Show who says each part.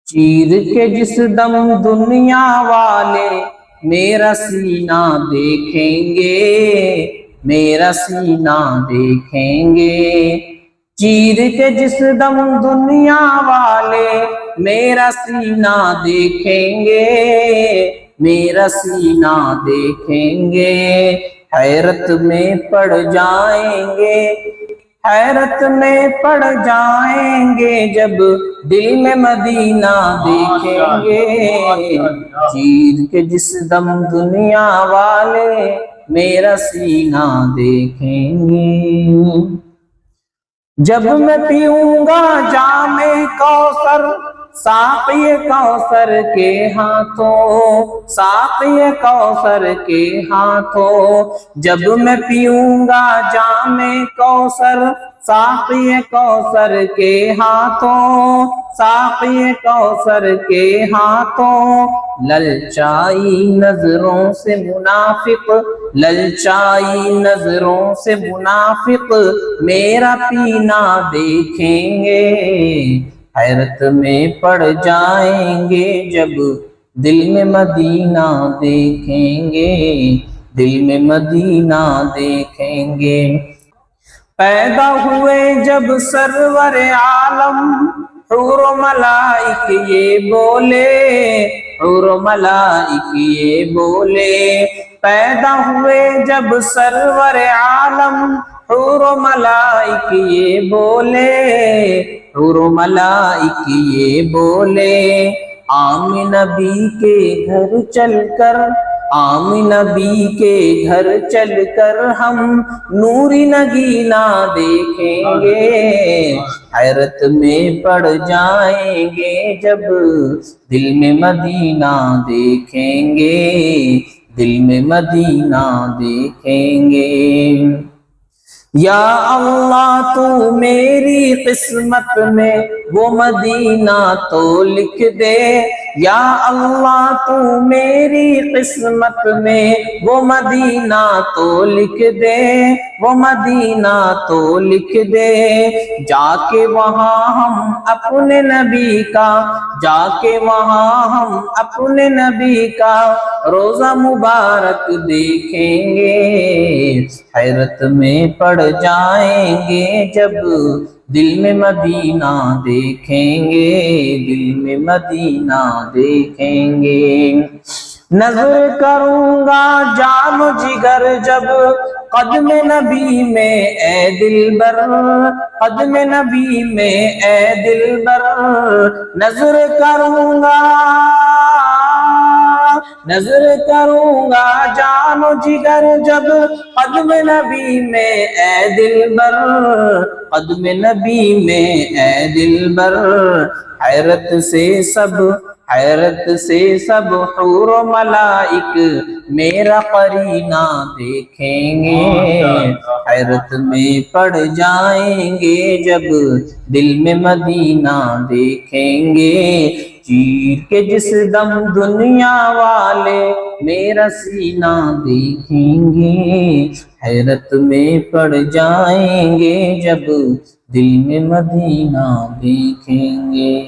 Speaker 1: چیر کے جس دم دنیا والے میرا سینہ دیکھیں گے، میرا سینہ دیکھیں گے۔ چیر کے جس دم دنیا والے میرا سینہ دیکھیں گے، میرا سینہ دیکھیں گے۔ حیرت میں پڑ جائیں گے، حیرت میں پڑ جائیں گے جب دل میں مدینہ دیکھیں گے۔ چیر کے جس دم دنیا والے میرا سینہ دیکھیں گے۔ جب میں پیوں گا جام کوثر ساقی کوثر کے ہاتھوں، ساقی کوثر کے ہاتھوں، جب میں پیوں گا جام کوثر ساقی کوثر کے ہاتھوں، ساقی کوثر کے ہاتھوں، للچائی نظروں سے منافق، للچائی نظروں سے منافق میرا پینا دیکھیں گے۔ حیرت میں پڑ جائیں گے جب دل میں مدینہ دیکھیں گے، دل میں مدینہ دیکھیں گے۔ پیدا ہوئے جب سرور عالم حور و ملائک یہ بولے، حور و ملائک یہ بولے۔ پیدا ہوئے جب سرور عالم حور و ملائک یہ بولے، حور و ملائک یہ بولے۔ آمن نبی کے گھر چل کر، آمن نبی کے گھر چل کر ہم نوری نگینا دیکھیں گے۔ حیرت میں پڑ جائیں گے جب دل میں مدینہ دیکھیں گے، دل میں مدینہ دیکھیں گے۔ یا اللہ تو میری قسمت میں وہ مدینہ تو لکھ دے، یا اللہ تو میری قسمت میں وہ مدینہ تو لکھ دے، وہ مدینہ تو لکھ دے۔ جا کے وہاں ہم اپنے نبی کا، جا کے وہاں ہم اپنے نبی کا روزہ مبارک دیکھیں گے۔ حیرت میں پڑ جائیں گے جب دل میں مدینہ دیکھیں گے، دل میں مدینہ دیکھیں گے۔ نظر کروں گا جان و جگر جب قدم نبی میں اے دلبر، قدم نبی میں اے دلبر۔ نظر کروں گا، نظر کروں گا جان و جگر جب قدم نبی میں اے دلبر، قدم نبی میں اے دلبر۔ حیرت سے سب، حیرت سے سب حور و ملائک میرا قرینہ دیکھیں گے۔ حیرت میں پڑ جائیں گے جب دل میں مدینہ دیکھیں گے۔ چیر کے جس دم دنیا والے میرا سینہ دیکھیں گے۔ حیرت میں پڑ جائیں گے جب دل میں مدینہ دیکھیں گے۔